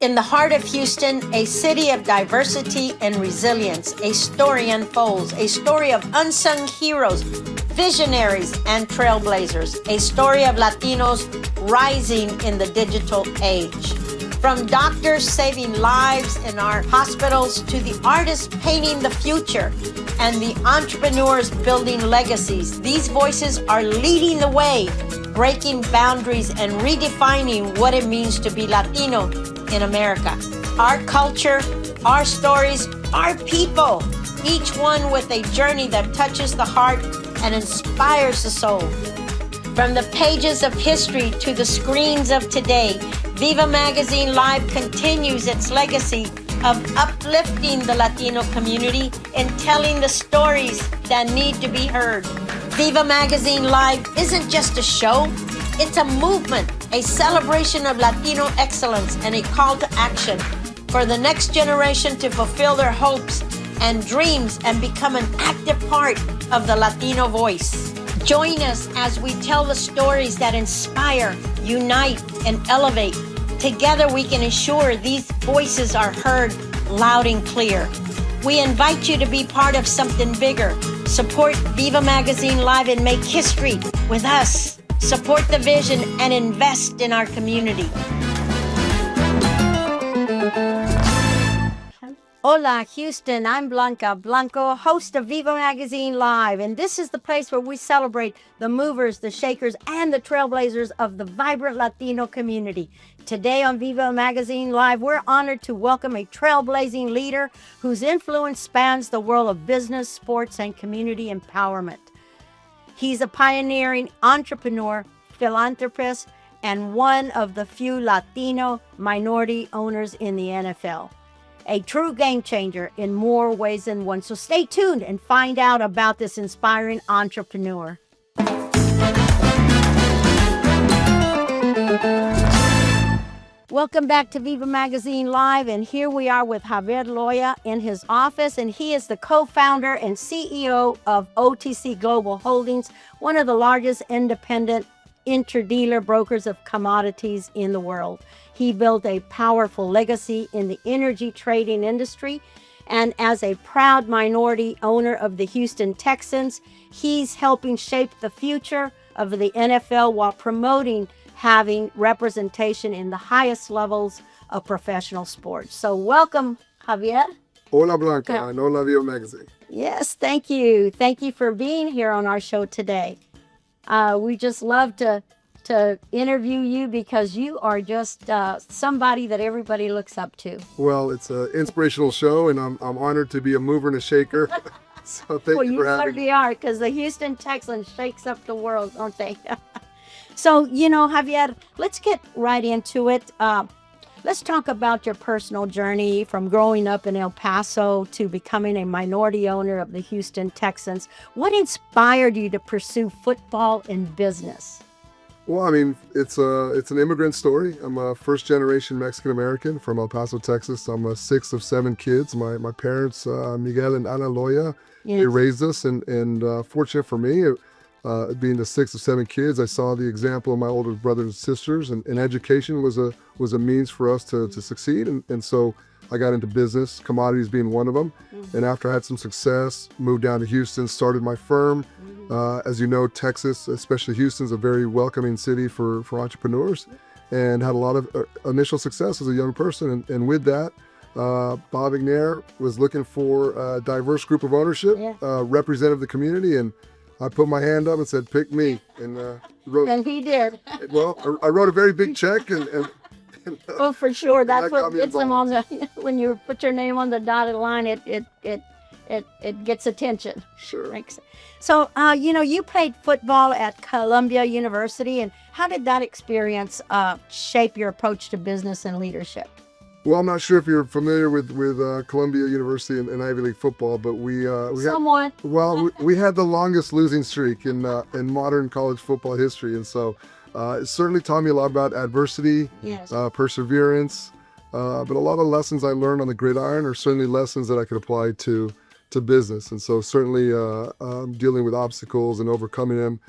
In the heart of Houston, a city of diversity and resilience, a story unfolds, a story of unsung heroes, visionaries, and trailblazers, a story of Latinos rising in the digital age. From doctors saving lives in our hospitals to the artists painting the future and the entrepreneurs building legacies, these voices are leading the way, breaking boundaries and redefining what it means to be Latino in America. Our culture, our stories, our people, each one with a journey that touches the heart and inspires the soul. From the pages of history to the screens of today, VIVA Magazine Live continues its legacy of uplifting the Latino community and telling the stories that need to be heard. VIVA Magazine Live isn't just a show, it's a movement, a celebration of Latino excellence, and a call to action for the next generation to fulfill their hopes and dreams and become an active part of the Latino voice. Join us as we tell the stories that inspire, unite, and elevate. Together we can ensure these voices are heard loud and clear. We invite you to be part of something bigger. Support VIVA Magazine Live and make history with us. Support the vision and invest in our community. Hola, Houston. I'm Blanca Blanco, host of VIVA Magazine Live, and this is the place where we celebrate the movers, the shakers, and the trailblazers of the vibrant Latino community. Today on VIVA Magazine Live, we're honored to welcome a trailblazing leader whose influence spans the world of business, sports, and community empowerment. He's a pioneering entrepreneur, philanthropist, and one of the few Latino minority owners in the NFL. A true game changer in more ways than one. So stay tuned and find out about this inspiring entrepreneur. Welcome back to VIVA Magazine Live, and here we are with Javier Loya in his office, and he is the co-founder and CEO of OTC Global Holdings, one of the largest independent interdealer brokers of commodities in the world. He built a powerful legacy in the energy trading industry, and as a proud minority owner of the Houston Texans, he's helping shape the future of the NFL while promoting having representation in the highest levels of professional sports. So welcome, Javier. Hola, Blanca, and hola, VIVA Magazine. Yes, thank you. Thank you for being here on our show today. We just love to interview you because you are just somebody that everybody looks up to. Well, it's an inspirational show, and I'm honored to be a mover and a shaker. So thank you for having me. Well, you certainly are, because the Houston Texans shakes up the world, don't they? So, Javier, let's get right into it. Let's talk about your personal journey from growing up in El Paso to becoming a minority owner of the Houston Texans. What inspired you to pursue football and business? Well, I mean, it's an immigrant story. I'm a first-generation Mexican-American from El Paso, Texas. I'm a sixth of seven kids. My parents, Miguel and Ana Loya, They raised us, and fortunate for me, being the sixth of seven kids, I saw the example of my older brothers and sisters, and education was a means for us to succeed, and so I got into business, commodities being one of them. And after I had some success, moved down to Houston, started my firm. As you know, Texas, especially Houston's a very welcoming city for entrepreneurs, and had a lot of initial success as a young person. And with that, Bob Ignair was looking for a diverse group of ownership, representative the community, and I put my hand up and said, pick me. And and he did. Well, I wrote a very big check, and well, for sure, that's what gets them on the. When you put your name on the dotted line, it gets attention. Sure. So, you played football at Columbia University, and how did that experience shape your approach to business and leadership? Well, I'm not sure if you're familiar with Columbia University and Ivy League football, but we somewhat. We had the longest losing streak in modern college football history, and so it certainly taught me a lot about adversity, perseverance, but a lot of lessons I learned on the gridiron are certainly lessons that I could apply to business. And so certainly dealing with obstacles and overcoming them,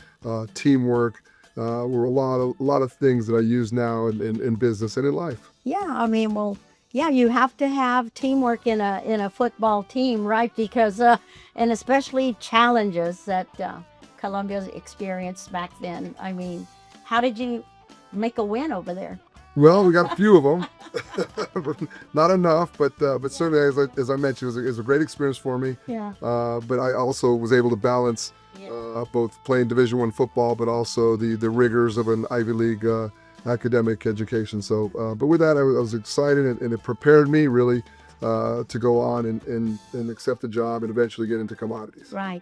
teamwork, were a lot of things that I use now in business and in life. Yeah, I mean, well, yeah, you have to have teamwork in a football team, right? Because and especially challenges that Colombia's experienced back then. I mean, how did you make a win over there? Well, we got a few of them, not enough, but certainly, as I mentioned, it was a great experience for me. Yeah. But I also was able to balance both playing Division I football, but also the rigors of an Ivy League academic education. So, but with that, I was excited, and it prepared me really to go on and accept the job and eventually get into commodities. Right.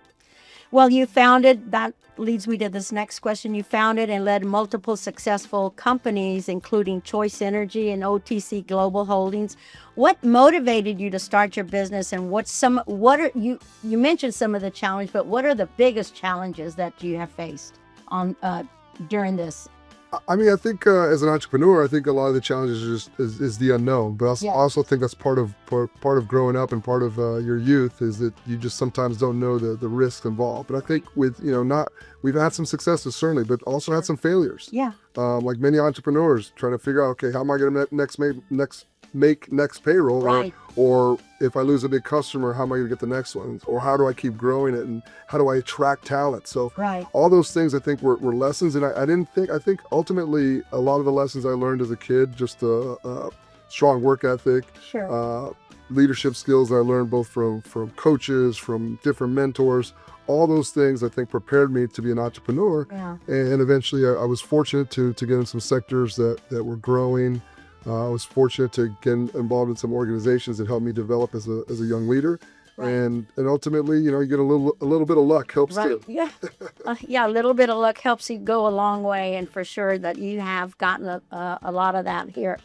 Well, you founded, that leads me to this next question. You founded and led multiple successful companies, including Choice Energy and OTC Global Holdings. What motivated you to start your business, and you mentioned some of the challenges, but what are the biggest challenges that you have faced during this? I mean, I think as an entrepreneur, I think a lot of the challenges is the unknown. But I also think that's part of growing up, and part of your youth is that you just sometimes don't know the risks involved. But I think with we've had some successes certainly, but also had some failures. Yeah. Like many entrepreneurs, trying to figure out, okay, how am I going to make next payroll, right. or if I lose a big customer, how am I going to get the next one, or how do I keep growing it, and how do I attract talent? So right. all those things I think were lessons, and I think ultimately a lot of the lessons I learned as a kid, just a strong work ethic, sure. Leadership skills that I learned both from coaches, from different mentors. All those things I think prepared me to be an entrepreneur. Yeah. And eventually I was fortunate to get in some sectors that were growing. I was fortunate to get involved in some organizations that helped me develop as a young leader. Right. And ultimately, you get a little bit of luck helps right. too. Yeah. Yeah, a little bit of luck helps you go a long way, and for sure that you have gotten a lot of that here.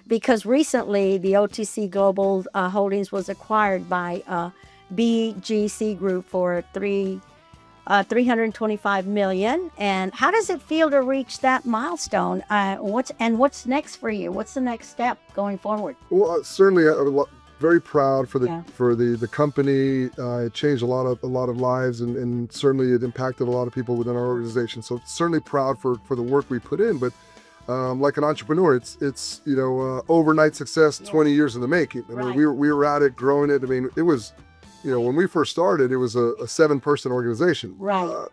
Because recently the OTC Global Holdings was acquired by BGC Group for $325 million. And how does it feel to reach that milestone? What's next for you? What's the next step going forward? Well, certainly very proud for the company. It changed a lot of lives, and certainly it impacted a lot of people within our organization. So certainly proud for the work we put in. But like an entrepreneur, it's overnight success, 20 years in the making. I mean, we were at it, growing it. I mean, it was. When we first started, it was a 7-person organization. Right. Up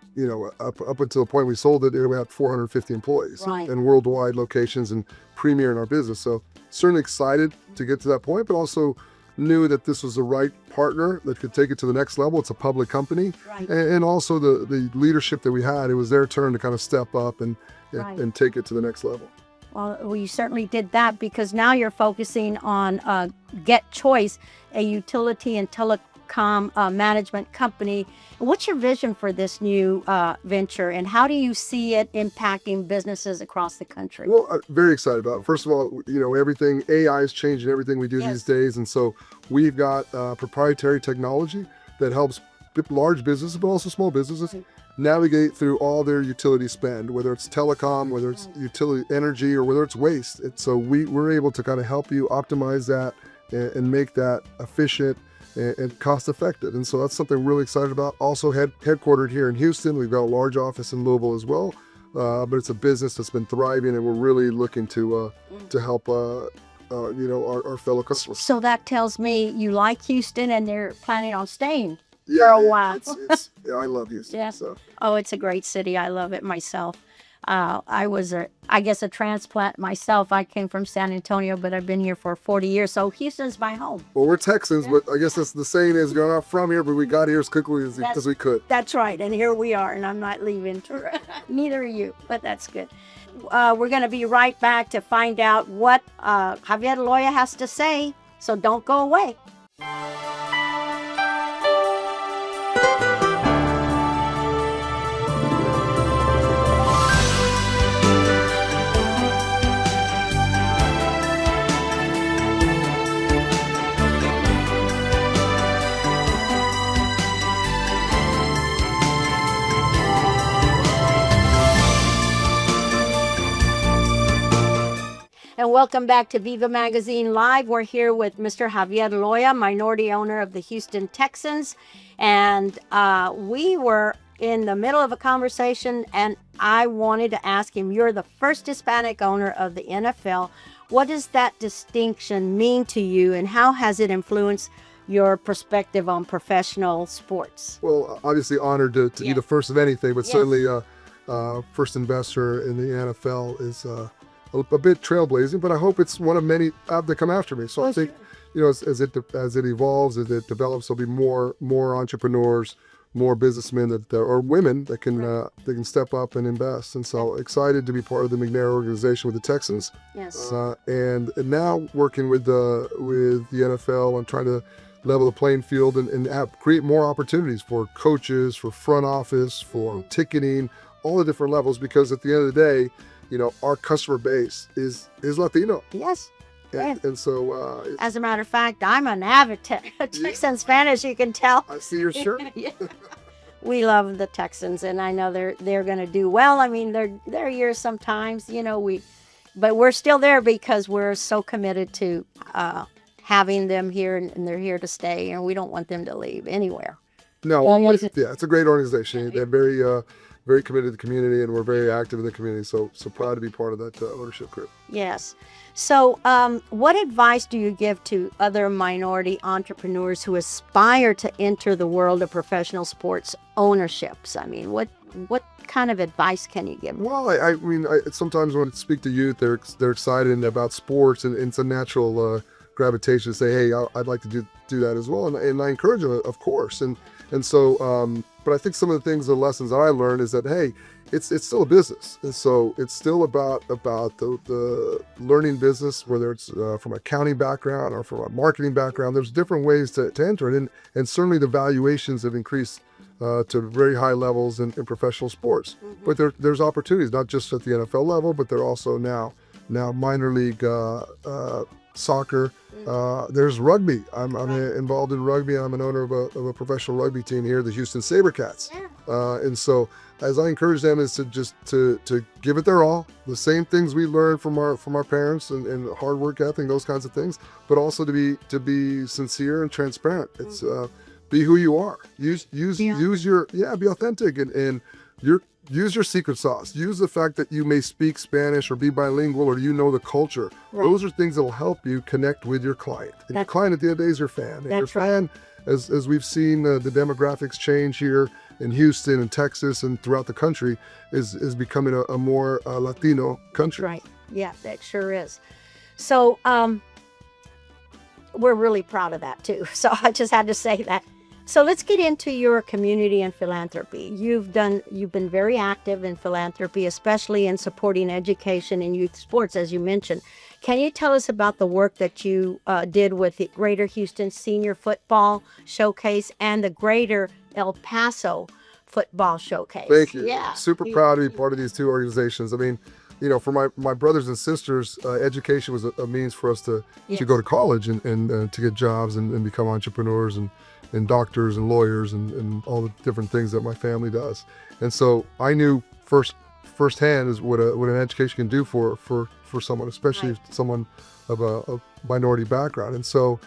until the point we sold it, we had 450 employees and worldwide locations, and premier in our business. So certainly excited to get to that point, but also knew that this was the right partner that could take it to the next level. It's a public company. Right. And also the leadership that we had, it was their turn to kind of step up and take it to the next level. Well, you certainly did that, because now you're focusing on Get Choice, a utility and telecom management company. What's your vision for this new venture, and how do you see it impacting businesses across the country? Well, very excited about it. First of all, everything, AI is changing everything we do these days. And so we've got proprietary technology that helps large businesses, but also small businesses, navigate through all their utility spend, whether it's telecom, whether it's utility energy, or whether it's waste. So we're able to kind of help you optimize that and make that efficient and cost effective. And so that's something we're really excited about. Also headquartered here in Houston. We've got a large office in Louisville as well. But it's a business that's been thriving, and we're really looking to help our fellow customers. So that tells me you like Houston, and they're planning on staying for a while. I love Houston. Yes. So. Oh, it's a great city. I love it myself. I was a transplant myself. I came from San Antonio, but I've been here for 40 years. So Houston's my home. Well, we're Texans, but I guess that's the saying is you're not from here, but we got here as quickly as we could. That's right. And here we are, and I'm not leaving. Neither are you, but that's good. We're going to be right back to find out what Javier Loya has to say. So don't go away. And welcome back to VIVA Magazine Live. We're here with Mr. Javier Loya, minority owner of the Houston Texans. And we were in the middle of a conversation, and I wanted to ask him, you're the first Hispanic owner of the NFL. What does that distinction mean to you, and how has it influenced your perspective on professional sports? Well, obviously honored to be the first of anything, but certainly first investor in the NFL is a bit trailblazing, but I hope it's one of many that come after me. So I think, as it evolves, as it develops, there'll be more entrepreneurs, more businessmen or women that can step up and invest. And so excited to be part of the McNair organization with the Texans. Yes. And now working with the NFL on trying to level the playing field and create more opportunities for coaches, for front office, for ticketing, all the different levels, because at the end of the day, our customer base is Latino. Yes. And so, as a matter of fact, I'm an avid Texans fan, as you can tell. I see your shirt. We love the Texans, and I know they're going to do well. I mean, they're years sometimes, but we're still there because we're so committed to having them here, and they're here to stay, and we don't want them to leave anywhere. No, it's a great organization. They're very committed to the community, and we're very active in the community. So proud to be part of that ownership group. Yes. So what advice do you give to other minority entrepreneurs who aspire to enter the world of professional sports ownerships? I mean, what kind of advice can you give? Well, I mean, sometimes when I speak to youth, they're excited about sports, and it's a natural gravitation to say, hey, I'd like to do that as well. And I encourage them, of course. And so, but I think some of the lessons that I learned is that, hey, it's still a business. And so it's still about the learning business, whether it's from an accounting background or from a marketing background. There's different ways to enter it. And certainly the valuations have increased to very high levels in professional sports. But there's opportunities, not just at the NFL level, but they're also now minor league soccer. There's rugby. I'm involved in rugby. I'm an owner of a professional rugby team here, the Houston SaberCats. And so, as I encourage them, is to give it their all. The same things we learned from our parents and hard work ethic, those kinds of things, but also to be sincere and transparent. It's be who you are. Use your be authentic and use your secret sauce. Use the fact that you may speak Spanish or be bilingual or the culture. Right. Those are things that will help you connect with your client. And your client at the end of the day is your fan. And your fan, as we've seen the demographics change here in Houston and Texas and throughout the country, is becoming a more Latino country. Right. Yeah, that sure is. So we're really proud of that too. So I just had to say that. So let's get into your community and philanthropy. You've been very active in philanthropy, especially in supporting education and youth sports, as you mentioned. Can you tell us about the work that you did with the Greater Houston Senior Football Showcase and the Greater El Paso Football Showcase? Thank you. Yeah. Super proud to be part of these two organizations. I mean, for my brothers and sisters, education was a means for us to go to college and to get jobs and become entrepreneurs and doctors and lawyers and all the different things that my family does. And so I knew firsthand is what an education can do for someone, especially someone of a minority background. And so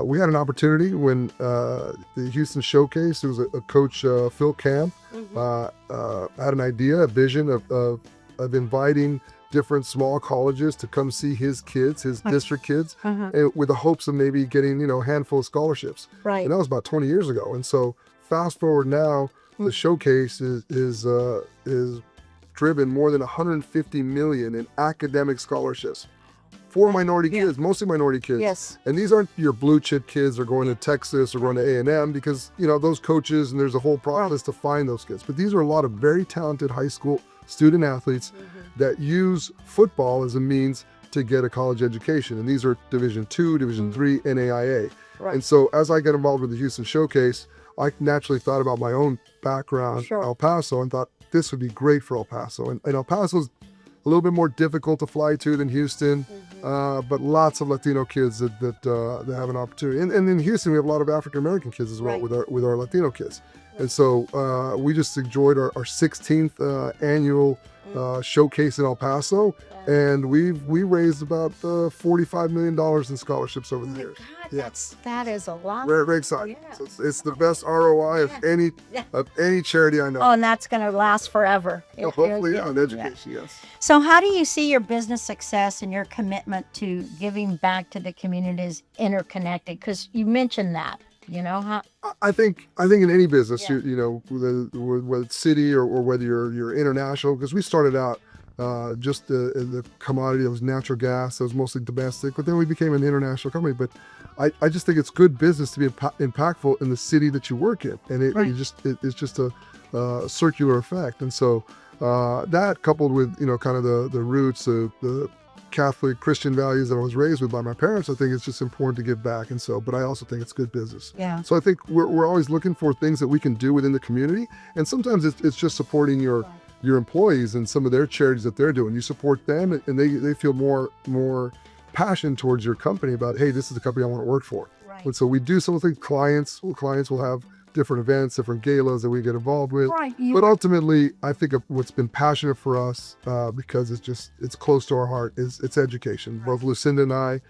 we had an opportunity when the Houston Showcase, there was a coach, Phil Camp, had an idea, a vision of inviting different small colleges to come see his kids, his district kids, with the hopes of maybe getting, a handful of scholarships. Right. And that was about 20 years ago. And so fast forward now, the showcase is driven more than 150 million in academic scholarships for minority kids, mostly minority kids. Yes. And these aren't your blue chip kids that are going to Texas or going to A&M because, those coaches, and there's a whole process to find those kids. But these are a lot of very talented high school student athletes that use football as a means to get a college education. And these are Division II, Division III, NAIA. Right. And so as I got involved with the Houston Showcase, I naturally thought about my own background, El Paso, and thought this would be great for El Paso. And El Paso's a little bit more difficult to fly to than Houston, but lots of Latino kids that have an opportunity. And in Houston, we have a lot of African-American kids as well with our Latino kids. And so we just enjoyed our 16th annual showcase in El Paso, and we raised about $45 million in scholarships over the years. God, that is a lot. Very exciting. Yeah. So it's the best ROI of any charity I know. Oh, and that's going to last forever. Hopefully, in education, yes. So how do you see your business success and your commitment to giving back to the community is interconnected? Because you mentioned that, how. I think in any business, whether it's city or whether you're international, because we started out just the commodity that was natural gas, that was mostly domestic, but then we became an international company. But I just think it's good business to be impactful in the city that you work in, and it's just a circular effect. And so that coupled with kind of the roots of the Catholic Christian values that I was raised with by my parents, I think it's just important to give back. And so, but I also think it's good business. Yeah. So I think we're always looking for things that we can do within the community, and sometimes it's just supporting your employees and some of their charities that they're doing. You support them, and they feel more passion towards your company about, hey, this is the company I want to work for. Right. And so we do some of the things. Clients will have different events, different galas that we get involved with. Right. But ultimately, I think of what's been passionate for us, because it's close to our heart, is it's education. Right. Both Lucinda and I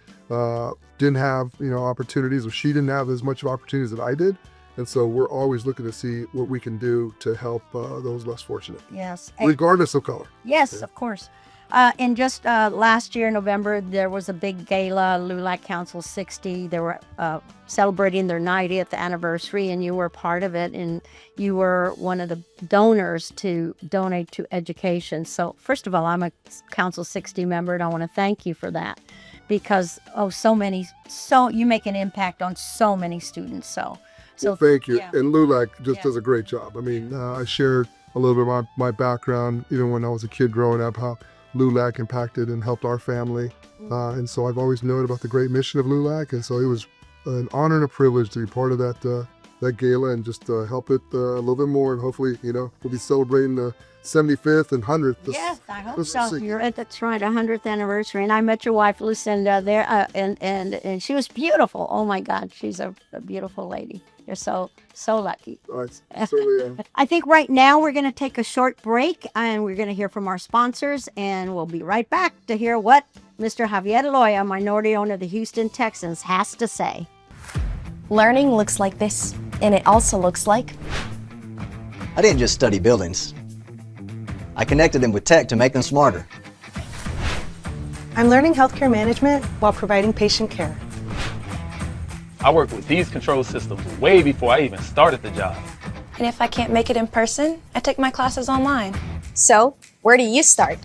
didn't have opportunities, or she didn't have as much of opportunities that I did. And so we're always looking to see what we can do to help those less fortunate. Yes. Regardless of color. Yes, of course. And just last year, November, there was a big gala, LULAC Council 60. They were celebrating their 90th anniversary, and you were part of it. And you were one of the donors to donate to education. So first of all, I'm a Council 60 member, and I want to thank you for that. Because, you make an impact on so many students. So thank you. Yeah. And LULAC just does a great job. I mean, I shared a little bit of my background, even when I was a kid growing up, how LULAC impacted and helped our family. And so I've always known about the great mission of LULAC. And so it was an honor and a privilege to be part of that gala and just help it a little bit more. And hopefully, we'll be celebrating the 75th and 100th. Yes, I hope so. That's right, 100th anniversary. And I met your wife, Lucinda, there, and she was beautiful. Oh my God, she's a beautiful lady. You're so lucky. I certainly am. I think right now we're going to take a short break, and we're going to hear from our sponsors, and we'll be right back to hear what Mr. Javier Loya, minority owner of the Houston Texans, has to say. Learning looks like this, and it also looks like... I didn't just study buildings. I connected them with tech to make them smarter. I'm learning healthcare management while providing patient care. I worked with these control systems way before I even started the job. And if I can't make it in person, I take my classes online. So, where do you start?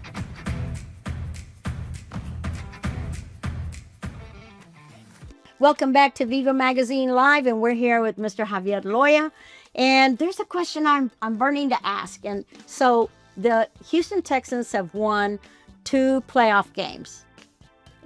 Welcome back to VIVA Magazine Live, and we're here with Mr. Javier Loya. And there's a question I'm burning to ask. And so the Houston Texans have won 2 playoff games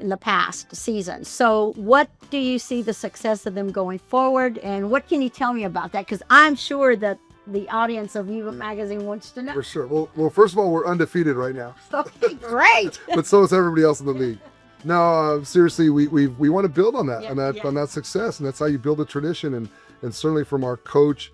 in the past season. So what do you see the success of them going forward, and what can you tell me about that? Because I'm sure that the audience of VIVA Magazine wants to know. For sure. Well, first of all, we're undefeated right now. Okay, great. But so is everybody else in the league. No, seriously, we want to build on that, on that success, and that's how you build a tradition. And certainly from our coach,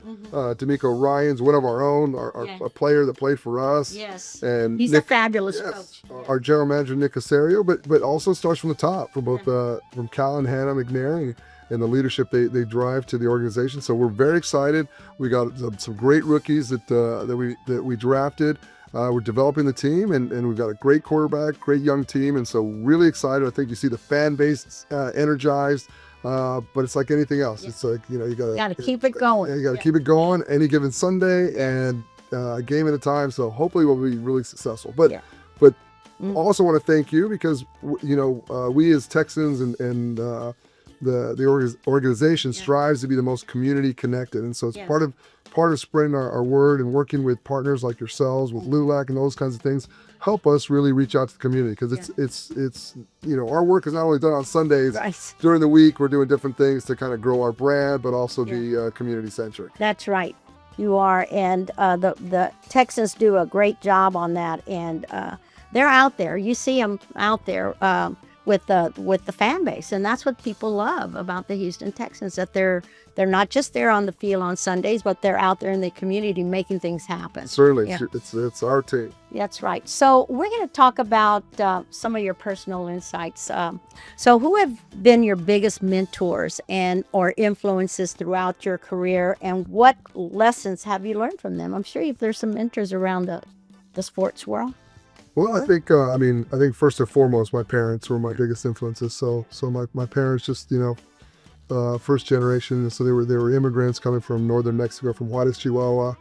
D'Amico Ryans, one of our own, a player that played for us. Yes, and he's a fabulous coach. Our general manager, Nick Casario, but also starts from the top, from both from Cal and Hannah McNair, and the leadership they drive to the organization. So we're very excited. We got some great rookies that we drafted. We're developing the team, and we've got a great quarterback, great young team, and so really excited. I think you see the fan base energized. But it's like anything else. Yeah. It's like, you got to keep it going. You got to keep it going any given Sunday, and a game at a time. So hopefully we'll be really successful. But also want to thank you, because we as Texans and the organization strives to be the most community connected, and so it's part of spreading our word and working with partners like yourselves, with LULAC and those kinds of things, help us really reach out to the community, because it's our work is not only done on Sundays. Right. During the week we're doing different things to kind of grow our brand, but also be community centric. That's right, you are, and the Texans do a great job on that, and they're out there. You see them out there with the fan base, and that's what people love about the Houston Texans, that they're not just there on the field on Sundays, but they're out there in the community making things happen. Certainly, Yeah. it's our team. That's right. So we're going to talk about some of your personal insights. So who have been your biggest mentors and or influences throughout your career, and what lessons have you learned from them? I'm sure there's some mentors around the sports world. Well, I think I think first and foremost, my parents were my biggest influences. So my parents just first generation, so they were immigrants coming from northern Mexico, from Juarez, Chihuahua,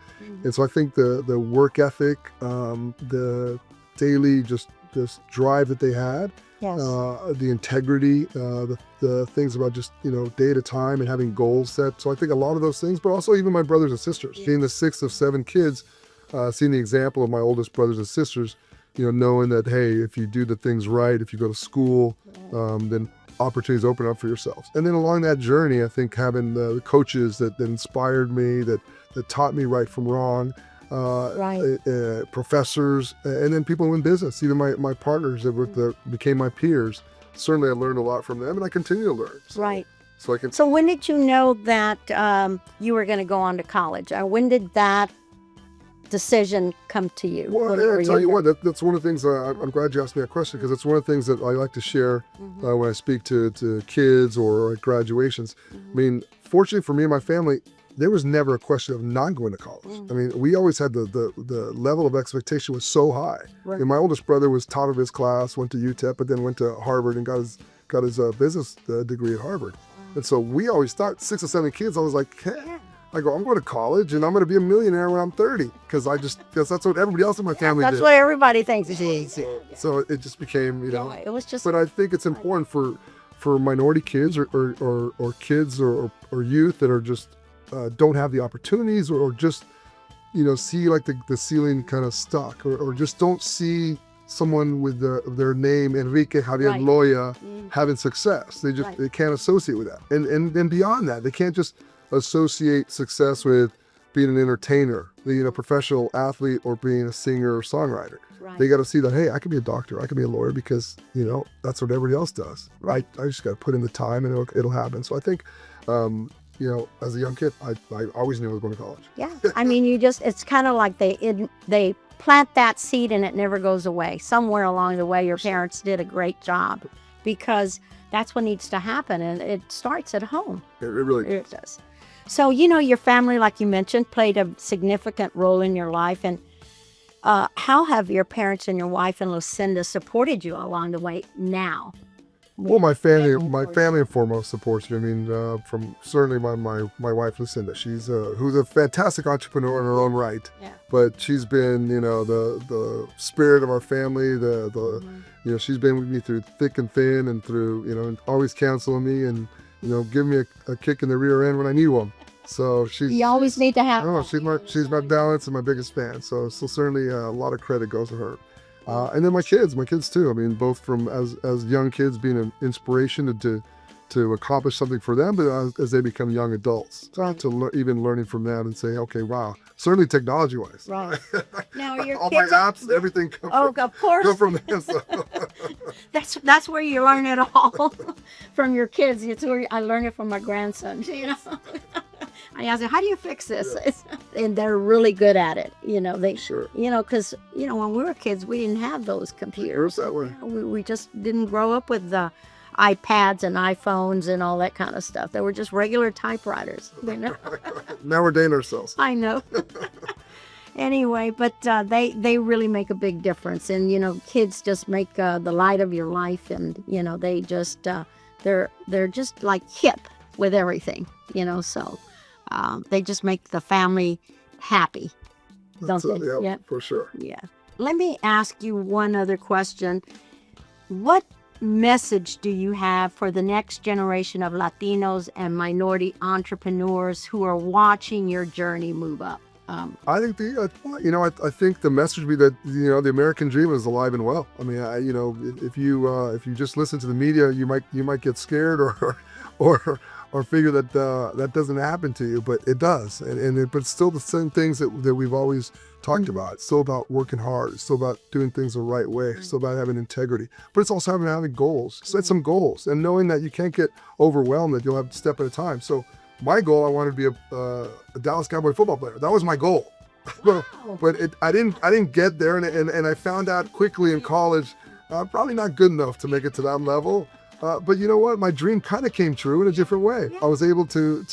and so I think the work ethic, the daily just drive that they had, Yes. the integrity, the things about just day at a time and having goals set. So I think a lot of those things, but also even my brothers and sisters, being the sixth of 7 kids, seeing the example of my oldest brothers and sisters, knowing that, hey, if you do the things right, if you go to school, then opportunities open up for yourselves. And then along that journey, I think having the coaches that inspired me, that taught me right from wrong, professors, and then people in business, even my partners that became my peers. Certainly I learned a lot from them, and I continue to learn. Right. So when did you know that you were going to go on to college? When did that decision come to you? Well, I tell you what, that's one of the things, I'm glad you asked me that question, because it's one of the things that I like to share when I speak to kids or at graduations. I mean, fortunately for me and my family, there was never a question of not going to college. I mean, we always had the level of expectation was so high. Right. And my oldest brother was top of his class, went to UTEP, but then went to Harvard and got his business degree at Harvard. And so we always thought, 6 or 7 kids, I was like, hey, I go, I'm going to college and I'm going to be a millionaire when I'm 30, because that's what everybody else in my family did. That's what everybody thinks. So it just became, It was just. But I think it's important for minority kids or kids or youth that are just don't have the opportunities or just see like the ceiling kind of stuck or just don't see someone with their name Enrique Javier Loya having success. They just they can't associate with that. And beyond that, they can't just associate success with being an entertainer, being a professional athlete, or being a singer or songwriter. Right. They got to see that, hey, I can be a doctor, I can be a lawyer, because that's what everybody else does. Right. I just got to put in the time and it'll happen. So I think as a young kid, I always knew I was going to college. Yeah, I mean, it's kind of like they plant that seed and it never goes away. Somewhere along the way, your parents did a great job, because that's what needs to happen, and it starts at home. It really It does. So, your family, like you mentioned, played a significant role in your life, and how have your parents and your wife and Lucinda supported you along the way now? Well, my family and foremost supports you. I mean, from certainly my wife Lucinda. She's who's a fantastic entrepreneur in her own right. Yeah. But she's been, the spirit of our family. She's been with me through thick and thin, and through, and always counseling me and giving me a kick in the rear end when I need one. So You always need to have. Oh, she's my balance and my biggest fan. So certainly a lot of credit goes to her. And then my kids too. I mean, both from as young kids being an inspiration to accomplish something for them, but as they become young adults, Right. to even learning from them and say, okay, wow, certainly technology-wise. Right. Now your all kids. my apps, everything come Of course. from them. So. That's where you learn it all from your kids. It's where I learn it from my grandsons. I ask them, how do you fix this? And they're really good at it. They Sure. because when we were kids, we didn't have those computers. That way. We just didn't grow up with the iPads and iPhones and all that kind of stuff. They were just regular typewriters. Now we're dating ourselves. I know. Anyway, but they really make a big difference, and kids just make the light of your life, and they just they're just like hip with everything, so they just make the family happy, don't they? Yeah, for sure. Yeah. Let me ask you one other question. What message do you have for the next generation of Latinos and minority entrepreneurs who are watching your journey move up? I think I think the message would be that the American dream is alive and well. I mean, if you just listen to the media, you might get scared or or figure that that doesn't happen to you, but it does. But it's still the same things that we've always talked about. It's still about working hard. It's still about doing things the right way. It's still about having integrity. But it's also having goals. Set some goals and knowing that you can't get overwhelmed, that you'll have to step at a time. So my goal, I wanted to be a Dallas Cowboy football player. That was my goal. But I didn't get there, and I found out quickly in college, probably not good enough to make it to that level. But you know what? My dream kind of came true in a different way. I was able to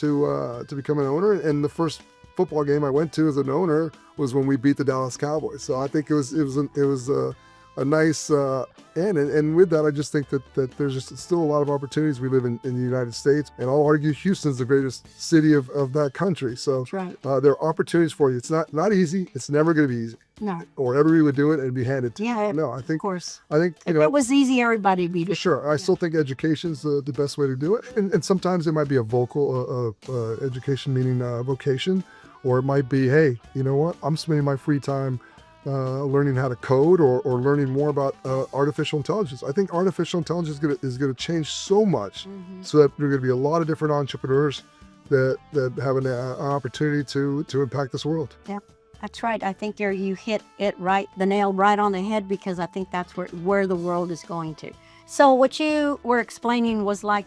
become an owner, and the first football game I went to as an owner was when we beat the Dallas Cowboys. So I think it was a nice end. And with that, I just think that there's just still a lot of opportunities. We live in the United States, and I'll argue Houston's the greatest city of that country. So That's right. there are opportunities for you. It's not easy. It's never going to be easy. No. Or everybody would do it and be handed to. Yeah. No, I think. Of course. I think If it was easy, everybody would be For sure. I still think education's the best way to do it. And sometimes it might be a vocal education, meaning vocation, or it might be, hey, you know what? I'm spending my free time learning how to code or learning more about artificial intelligence. I think artificial intelligence is going to change so much so that there are going to be a lot of different entrepreneurs that have an opportunity to impact this world. Yeah. That's right. I think you hit it right, the nail right on the head, because I think that's where the world is going to. So what you were explaining was like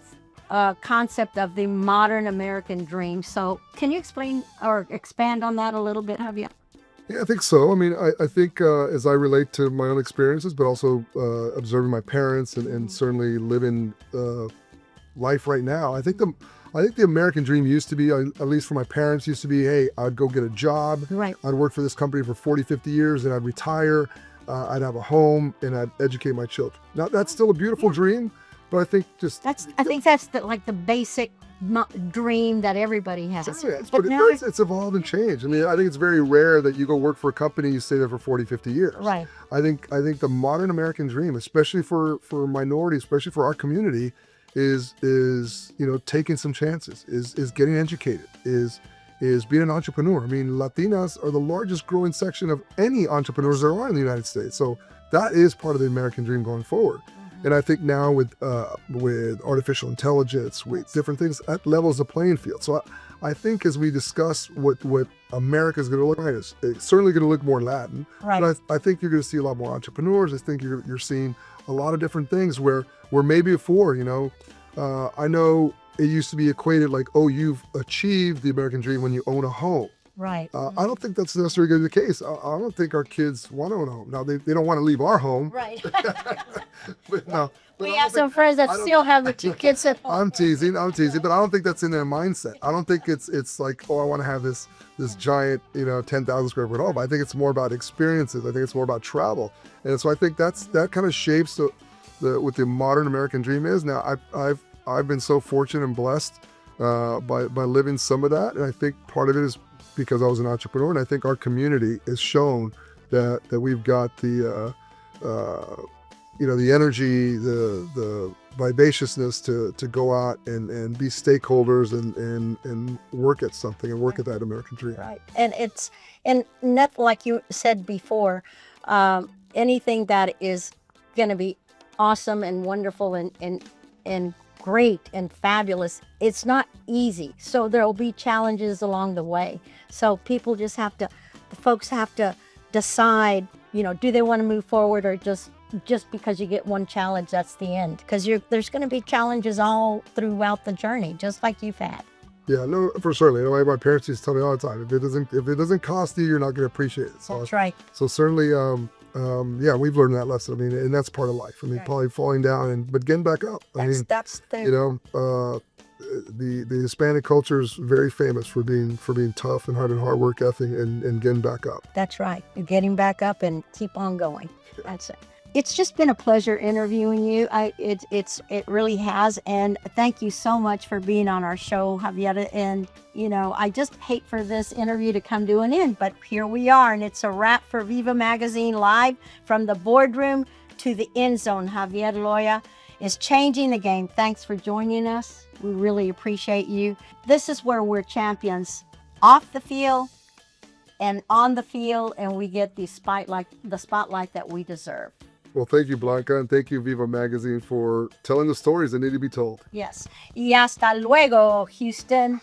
a concept of the modern American dream. So can you explain or expand on that a little bit, Javier? Yeah, I think so. I mean, I think as I relate to my own experiences, but also observing my parents and certainly living life right now, I think the American dream used to be, at least for my parents, used to be, hey, I'd go get a job. Right. I'd work for this company for 40, 50 years, and I'd retire. I'd have a home, and I'd educate my children. Now, that's still a beautiful dream, but I think I think that's the basic dream that everybody has. But it's evolved and changed. I mean, I think it's very rare that you go work for a company, you stay there for 40, 50 years. Right. I think the modern American dream, especially for minorities, especially for our community, is taking some chances, is getting educated, is being an entrepreneur. I mean, Latinas are the largest growing section of any entrepreneurs there are in the United States. So that is part of the American dream going forward. And I think now with artificial intelligence, with different things, that levels the playing field. So I think as we discuss what America's going to look like, it's certainly going to look more Latin. Right. But I think you're going to see a lot more entrepreneurs. I think you're seeing a lot of different things where maybe before, I know it used to be equated like, oh, you've achieved the American dream when you own a home. Right. I don't think that's necessarily going to be the case. I don't think our kids want to own a home. Now, they don't want to leave our home. Right. but We have some friends that still have the 2 kids at home. I'm teasing, but I don't think that's in their mindset. I don't think it's like, oh, I want to have this giant, 10,000 square foot home. I think it's more about experiences. I think it's more about travel. And so I think that kind of shapes what the modern American dream is. Now, I've been so fortunate and blessed by living some of that. And I think part of it is because I was an entrepreneur, and I think our community has shown that we've got the energy, the vivaciousness to go out and be stakeholders and work at something and work at that American dream. Right. And not like you said before, anything that is going to be awesome and wonderful and great and fabulous, it's not easy. So there will be challenges along the way. So people just the folks have to decide, do they want to move forward, or just because you get one challenge, that's the end? Because there's going to be challenges all throughout the journey, just like you've had. Yeah, no, for certainly. My parents used to tell me all the time, if it doesn't cost you, you're not going to appreciate it. So, that's right. So certainly, we've learned that lesson. I mean, and that's part of life. I mean, probably falling down but getting back up. The Hispanic culture is very famous for being tough and hard work ethic and getting back up. That's right. You're getting back up and keep on going. That's it. It's just been a pleasure interviewing you. It really has. And thank you so much for being on our show, Javier. And, I just hate for this interview to come to an end, but here we are. And it's a wrap for VIVA Magazine, live from the boardroom to the end zone. Javier Loya is changing the game. Thanks for joining us. We really appreciate you. This is where we're champions, off the field and on the field, and we get the spotlight that we deserve. Well, thank you, Blanca, and thank you, VIVA Magazine, for telling the stories that need to be told. Yes. Y hasta luego, Houston.